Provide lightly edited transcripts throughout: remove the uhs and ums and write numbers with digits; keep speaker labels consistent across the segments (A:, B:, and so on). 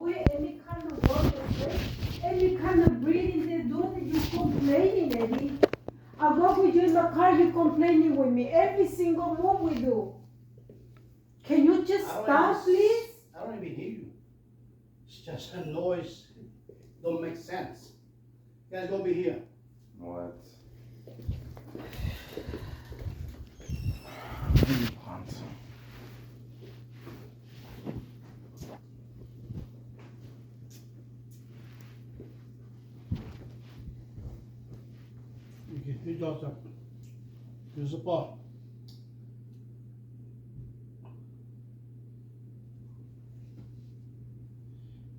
A: any kind of work they do, any kind of breathing they do, you complaining, Eddie. I go with you in the car, you complaining with me. Every single move we do. Can you just stop, please?
B: I don't even hear you. It's just a noise. Don't make sense. You guys gonna be here.
C: What?
B: Okay, you Joseph. Here's the ball.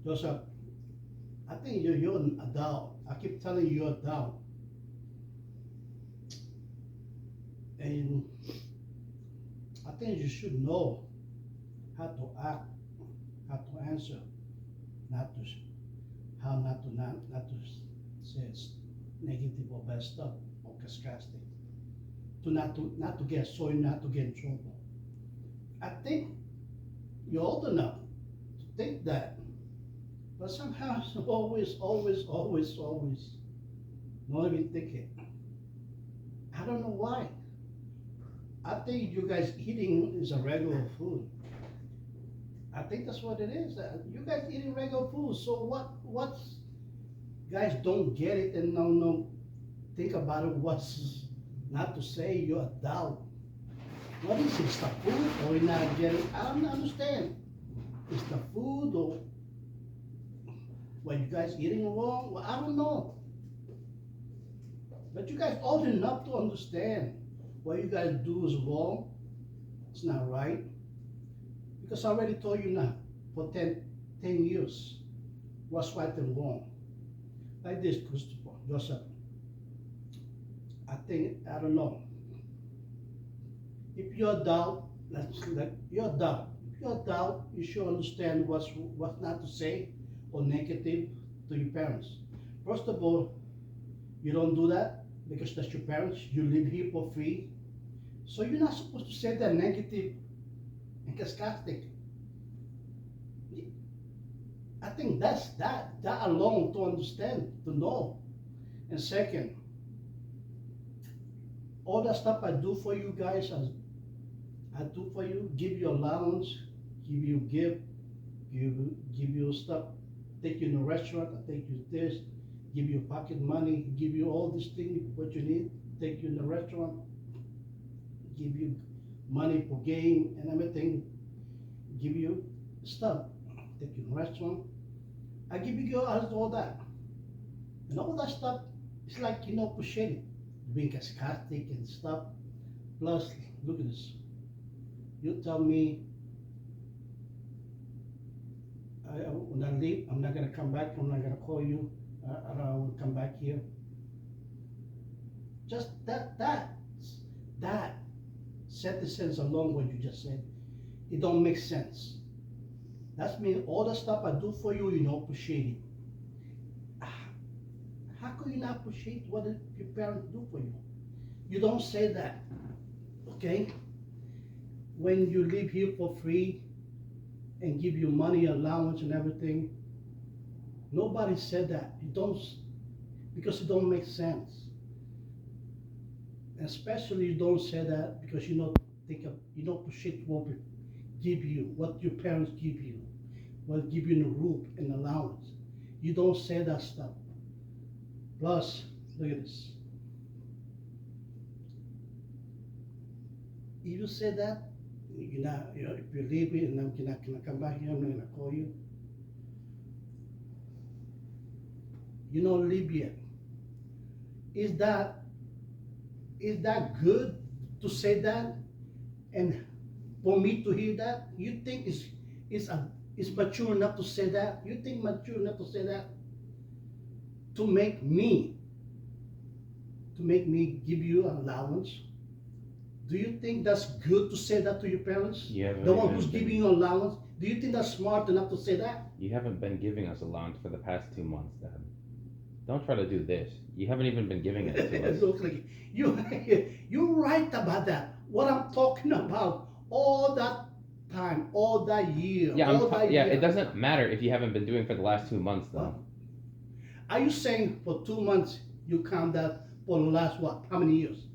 B: Joseph, I think you're an adult. I keep telling you you're an adult. And I think you should know how to act, how to answer, not to, how not to say negative or bad stuff or sarcastic. Not to get so not to get in trouble. I think you're old enough to think that, but somehow it's always not even thinking. I don't know why. I think you guys eating is a regular food. I think that's what it is. You guys eating regular food. So what's guys don't get it and no think about it. What's not to say you're adult. What is it? It's the food or you're not getting? I don't understand. It's the food or what you guys eating wrong? Well, I don't know. But you guys old enough to understand what you guys do is wrong. It's not right. Because I already told you now for 10 years what's right and wrong. Like this, Christopher, Joseph. I think, I don't know. If you're adult, you're adult. If you're adult, you should understand what's not to say or negative to your parents. First of all, you don't do that because that's your parents. You live here for free. So you're not supposed to say that negative and sarcastic. I think that's that alone to understand, to know. And second, all that stuff I do for you guys, I do for you, give you allowance, give you gift, give you stuff, take you in a restaurant, I take you this, give you pocket money, give you all these things, what you need, take you in the restaurant, give you money for game and everything, give you stuff, take you in a restaurant. I give you all that. And all that stuff, it's like, appreciate it. Being sarcastic and stuff. Plus, look at this. You tell me, when I leave, I'm not gonna come back, I'm not gonna call you, I will come back here. Just that sentence alone what you just said, it don't make sense. That means all the stuff I do for you, you don't appreciate it. How could you not appreciate what your parents do for you? You don't say that, okay? When you live here for free and give you money, allowance and everything, nobody said that. You don't, because it don't make sense. Especially you don't say that because you don't appreciate what we give you, what your parents give you, what give you in a roof and allowance. You don't say that stuff. Plus, look at this. If you say that, if you leave me and I'm gonna come back here, I'm not gonna call you. Libya. Is that good to say that? And for me to hear that, you think it's mature enough to say that? You think mature enough to say that? To make me give you allowance? Do you think that's good to say that to your parents? The one who's giving you allowance? Do you think that's smart enough to say that?
C: You haven't been giving us allowance for the past 2 months, Dad. Don't try to do this. You haven't even been giving it to us.
B: Look like you're right about that. What I'm talking about, all that time, all that year,
C: Yeah,
B: all that
C: yeah.
B: year.
C: It doesn't matter if you haven't been doing for the last 2 months, though.
B: Are you saying for 2 months you count that for the last what? How many years?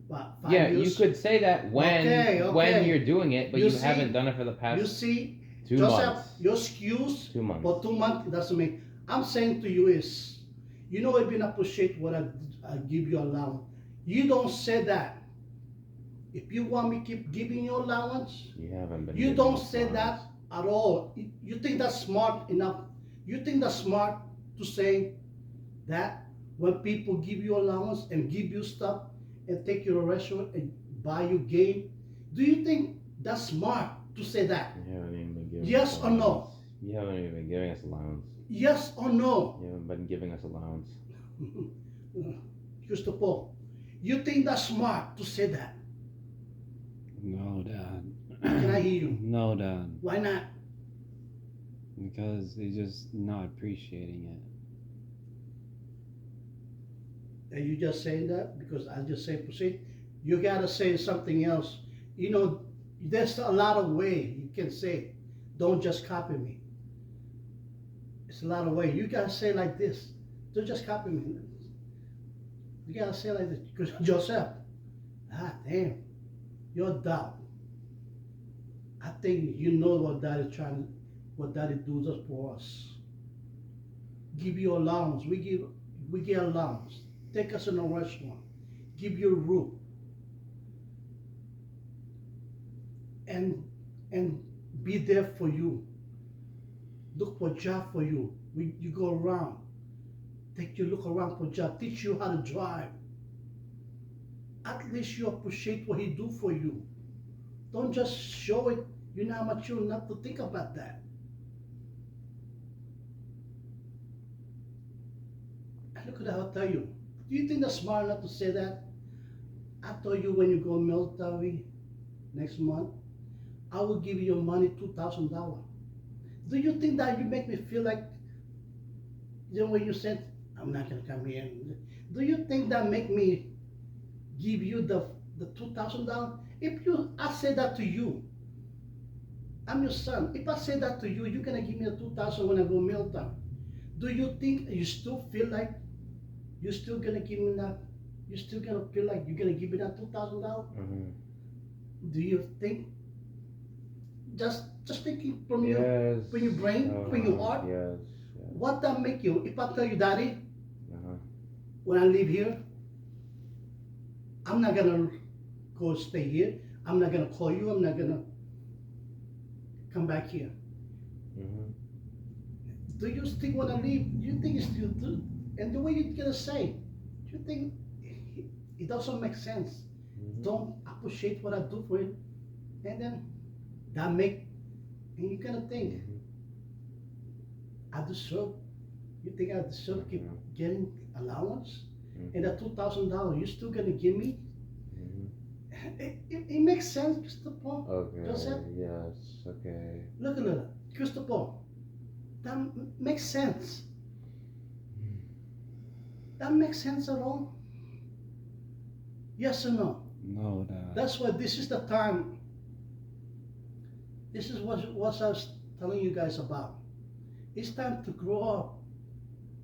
B: What, 5 years?
C: You could say that when
B: Okay.
C: you're doing it, but
B: You
C: you
B: see-
C: haven't done it for the past
B: You see,
C: 2
B: Joseph,
C: months.
B: your excuse
C: 2 months.
B: for 2 months doesn't make. I'm saying to you is, you know, I've been appreciate what I give you allowance. You don't say that. If you want me to keep giving you allowance,
C: You haven't been.
B: you
C: giving
B: don't
C: us
B: say
C: allowance.
B: that at all. You think that's smart enough? You think that's smart to say that when people give you allowance and give you stuff and take you to a restaurant and buy you game? Do you think that's smart to say that?
C: You haven't even been giving.
B: Yes
C: us
B: or no?
C: allowance. You haven't even been giving us allowance.
B: Yes or no?
C: You haven't been giving us allowance.
B: Christopher, you think that's smart to say that?
D: No, Dad.
B: Can I hear you?
D: No, Dad.
B: Why not?
D: Because they're just not appreciating it.
B: Are you just saying that because I just say proceed? You gotta say something else. You know, there's a lot of way you can say. Don't just copy me. It's a lot of way. You gotta say like this. Don't just copy me. You gotta say like this. Because Joseph, damn, you're dumb. I think you know what Daddy does for us. Give you allowance. We get allowance. Take us in a restaurant. Give you a roof. And be there for you. Look for a job for you. You go around. Take you look around for a job. Teach you how to drive. At least you appreciate what he do for you. Don't just show it. You're not mature enough to think about that. And look at that, I'll tell you. Do you think that's smart enough to say that? I told you when you go military next month, I will give you your money $2,000. Do you think that you make me feel like, you know, when you said, I'm not gonna come here. Do you think that make me give you the $2,000? I say that to you, I'm your son. If I say that to you, you're gonna give me the $2,000 when I go military. Do you think you still feel like you're still gonna give me that? You're still gonna feel like you're gonna give me that $2,000?
C: Mm-hmm.
B: Do you think? Just thinking from
C: Yes.
B: your brain, from your heart.
C: Yes.
B: What that make you? If I tell you, Daddy,
C: Uh-huh.
B: when I leave here, I'm not gonna go stay here. I'm not gonna call you. I'm not gonna come back here.
C: Mm-hmm.
B: Do you think when I leave, you think it's still do? And the way you're gonna say, do you think it doesn't make sense?
C: Mm-hmm.
B: Don't appreciate what I do for you, and then that make, and you're gonna think,
C: Mm-hmm.
B: I deserve. You think I deserve keep getting allowance?
C: Mm-hmm.
B: And that $2,000, you still gonna give me?
C: Mm-hmm.
B: It makes sense, Christopher.
C: Okay.
B: Joseph?
C: Yes. Okay.
B: Look at that, Christopher. That makes sense. That makes sense at all? Yes or no?
D: No, Dad.
B: That's why this is the time. This is what I was telling you guys about. It's time to grow up.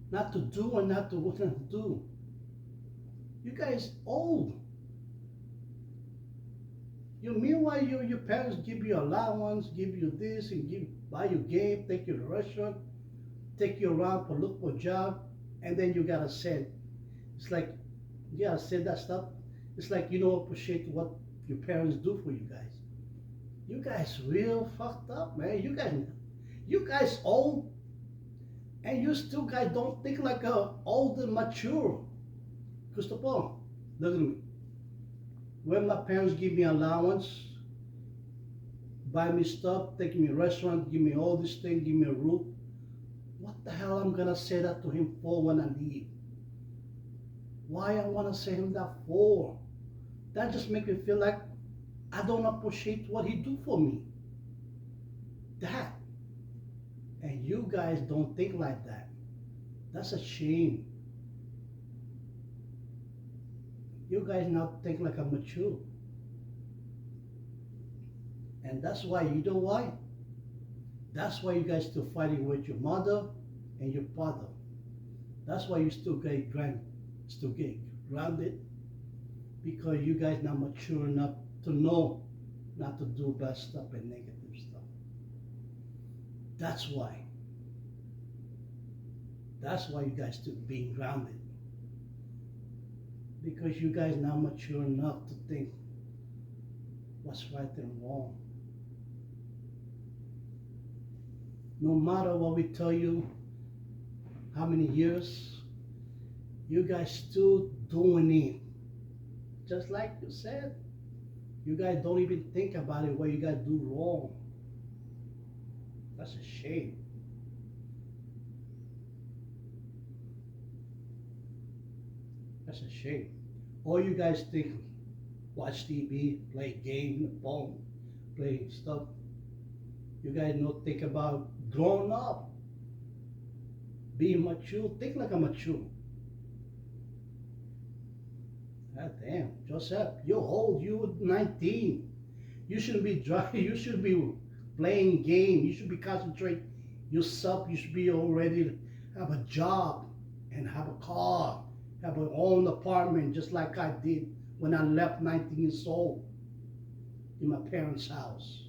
B: Not to do or not to what to do. You guys old. Meanwhile, your parents give you allowance, give you this, and buy you game, take you to the restaurant, take you around for look for a job, and then you gotta send. It's like you gotta send that stuff. It's like you don't appreciate what your parents do for you guys. You guys real fucked up, man. You guys old, and you still guys don't think like a old and mature. Christopher, look at me. When my parents give me allowance, buy me stuff, take me to restaurant, give me all this thing, give me a roof, what the hell I'm gonna say that to him for when I leave? Why I wanna say him that for? That just make me feel like I don't appreciate what he do for me. That. And you guys don't think like that. That's a shame. You guys now think like I'm mature. And that's why, you know why? That's why you guys still fighting with your mother and your father. That's why you still get grounded, because you guys not mature enough to know not to do bad stuff and negative stuff. That's why. That's why you guys still being grounded. Because you guys not mature enough to think what's right and wrong. No matter what we tell you, how many years, you guys still doing it. Just like you said, you guys don't even think about it, what you guys do wrong. That's a shame. That's a shame. All you guys think, watch TV, play game, phone, play stuff. You guys don't think about growing up, being mature. Think like a mature. God damn, Joseph, you're old. You're 19. You shouldn't be driving. You should be playing game. You should be concentrating yourself. You should be already have a job and have a car, have an own apartment, just like I did when I left 19 years old in my parents' house.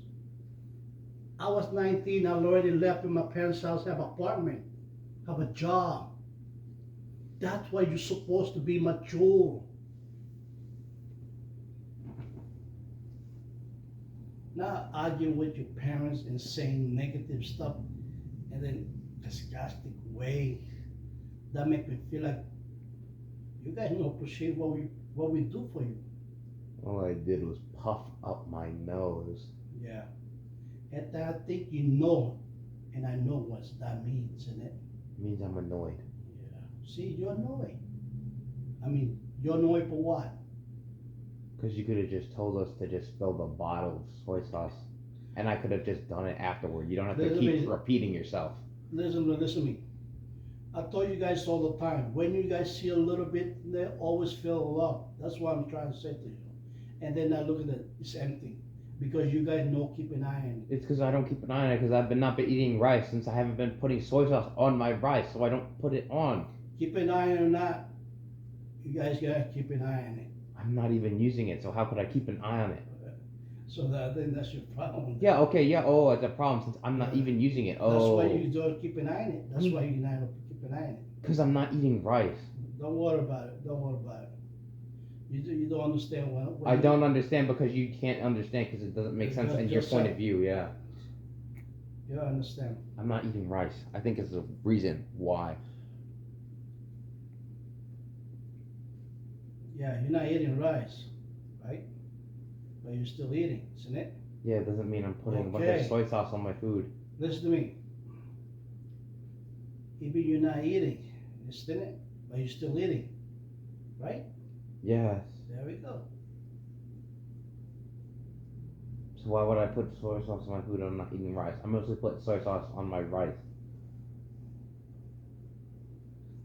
B: I was 19. I already left in my parents' house, have an apartment, have a job. That's why you're supposed to be mature. Not arguing with your parents and saying negative stuff and then disgusting way. That make me feel like you guys don't appreciate what we do for you.
C: All I did was puff up my nose.
B: Yeah. And I think you know, and I know what that means, isn't it?
C: It means I'm annoyed.
B: Yeah. See, you're annoyed. I mean, you're annoyed for what?
C: Because you could have just told us to just fill the bottle of soy sauce. And I could have just done it afterward. You don't have to keep repeating yourself.
B: Listen to me. I told you guys all the time, when you guys see a little bit, they always fill it up. That's what I'm trying to say to you. And then I look at it, it's empty. Because you guys don't keep an eye on it.
C: It's because I don't keep an eye on it, because I've not been eating rice since I haven't been putting soy sauce on my rice, so I don't put it on.
B: Keep an eye on it or not, you guys gotta keep an eye on it.
C: I'm not even using it, so how could I keep an eye on it?
B: So then that's your problem.
C: Yeah, okay, yeah, oh, it's a problem since I'm not even using it. Oh.
B: That's why you don't keep an eye on it. That's why you not keep an eye on it.
C: Because I'm not eating rice.
B: Don't worry about it. Don't worry about it. You don't understand what
C: I don't understand because you can't understand because it doesn't make sense in your point of view, yeah.
B: You don't understand.
C: I'm not eating rice. I think it's the reason why.
B: Yeah, you're not eating rice, right? But you're still eating, isn't it?
C: Yeah, it doesn't mean I'm putting a bunch of soy sauce on my food.
B: Listen to me. Even you're not eating, isn't it? But you're still eating, right?
C: Yes.
B: There we go.
C: So why would I put soy sauce on my food and I'm not eating rice? I mostly put soy sauce on my rice.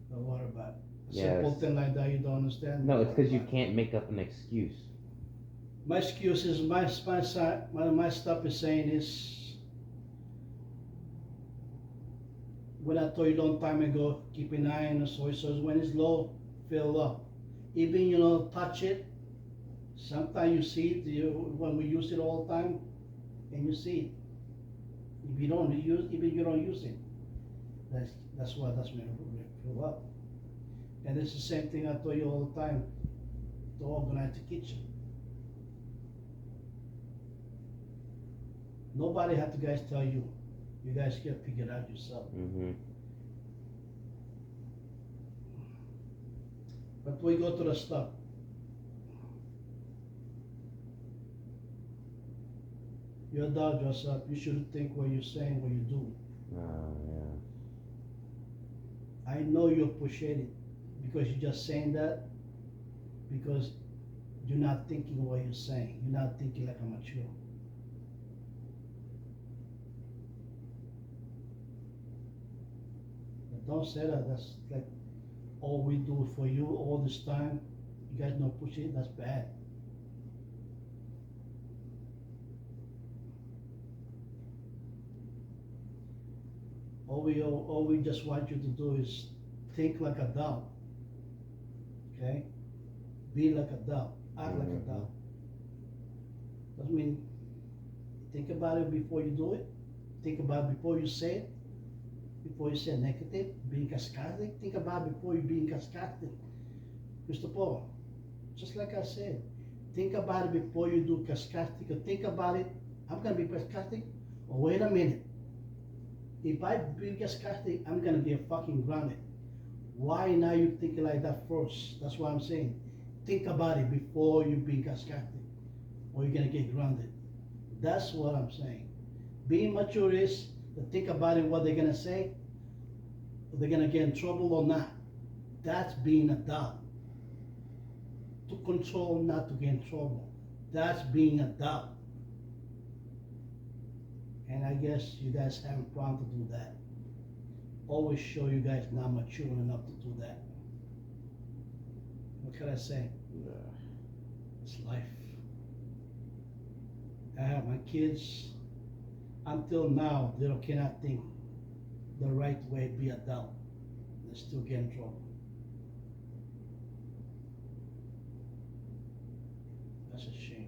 B: Don't worry about it.
C: Yes.
B: Simple thing like that you don't understand.
C: No, it's because you can't make up an excuse.
B: My excuse is my stuff is saying is what I told you a long time ago, keep an eye on the soy sauce. When it's low, fill up. Even touch it. Sometimes you see it when we use it all the time, and you see it. If you don't use, even you don't use it, that's when it fill up. And it's the same thing I told you all the time. To organize the kitchen. Nobody had to guys tell you. You guys can figure it out yourself.
C: Mm-hmm.
B: But we go to the stuff. You're a dog yourself. You should think what you're saying, what you do.
C: Oh, yeah.
B: I know you appreciate it because you're just saying that because you're not thinking what you're saying. You're not thinking like a mature. But don't say that. That's like all we do for you all this time. You guys don't appreciate it. That's bad. All we just want you to do is think like adult. Okay? Be like adult. Act like
C: Mhm.
B: adult. Doesn't mean think about it before you do it. Think about it before you say it. Before you say negative, being sarcastic. Think about it before you being sarcastic. Christopher, just like I said, think about it before you do sarcastic. Or think about it, I'm gonna be sarcastic. Or wait a minute. If I be sarcastic, I'm gonna get fucking grounded. Why now you thinking like that first? That's what I'm saying. Think about it before you be sarcastic, or you're gonna get grounded. That's what I'm saying. Being mature is to think about it, what they're gonna say, if they're gonna get in trouble or not. That's being adult. To control, not to get in trouble. That's being adult. And I guess you guys haven't planned to do that. Always show you guys not mature enough to do that. What can I say?
C: Yeah.
B: It's life. I have my kids, until now, they cannot think the right way to be adult. They still get in trouble. That's a shame.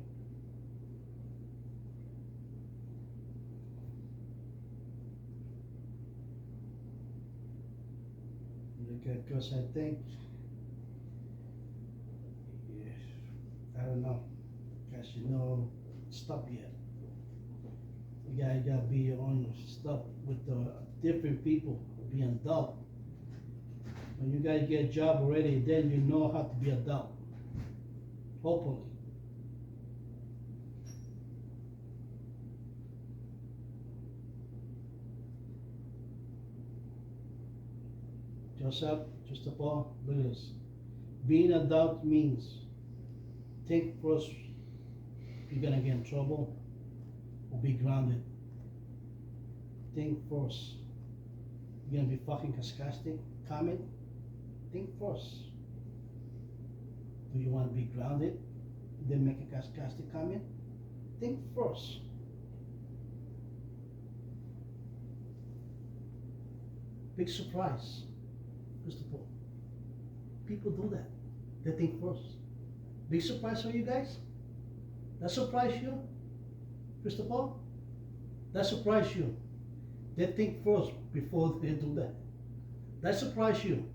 B: Because I think, yeah, I don't know, because you know, stop yet. You guys gotta be your own stuff with the different people, be adult. When you guys get a job already, then you know how to be adult. Hopefully. Joseph, Christopher, look at this. Being adult means think first you're gonna get in trouble or be grounded. Think first. You're gonna be fucking sarcastic, comment. Think first. Do you wanna be grounded? Then make a sarcastic comment? Think first. Big surprise. Christopher. People do that. They think first. Big surprise for you guys? That surprise you? Christopher? That surprise you? They think first before they do that. That surprise you?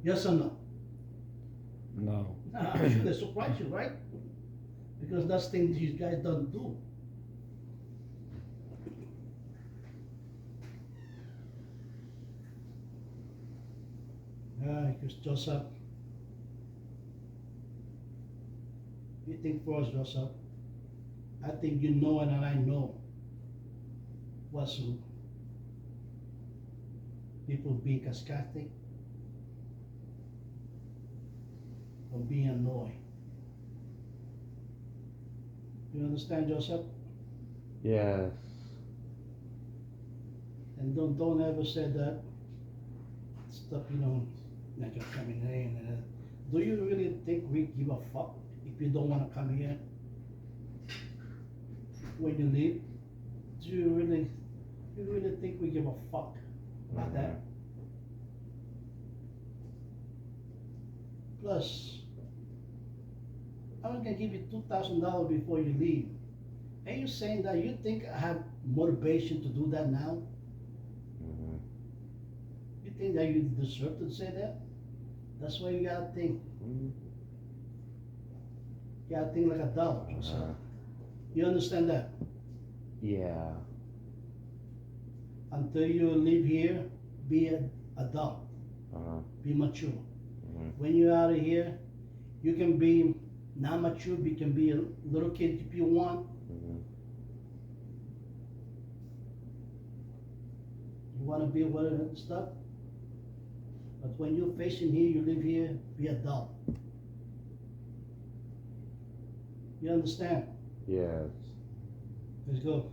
B: Yes or no?
D: No.
B: I'm sure they surprise you, right? Because that's things you guys don't do. Because Joseph, you think first, Joseph. I think you know and I know what's people being sarcastic or being annoyed. You understand, Joseph?
C: Yes.
B: And don't ever say that stuff, like you're coming in. Do you really think we give a fuck if you don't want to come here? When you leave, do you really think we give a fuck about that? Plus, I'm gonna give you $2,000 before you leave. Are you saying that you think I have motivation to do that now?
C: Mm-hmm.
B: You think that you deserve to say that? That's why you gotta think.
C: Mm-hmm.
B: You gotta think like a dog. You understand that?
C: Yeah.
B: Until you live here, be an adult.
C: Uh-huh.
B: Be mature.
C: Mm-hmm.
B: When you're out of here, you can be not mature, but you can be a little kid if you want.
C: Mm-hmm.
B: You wanna be whatever stuff. But when you're facing here, you live here, be adult. You understand?
C: Yes.
B: Let's go.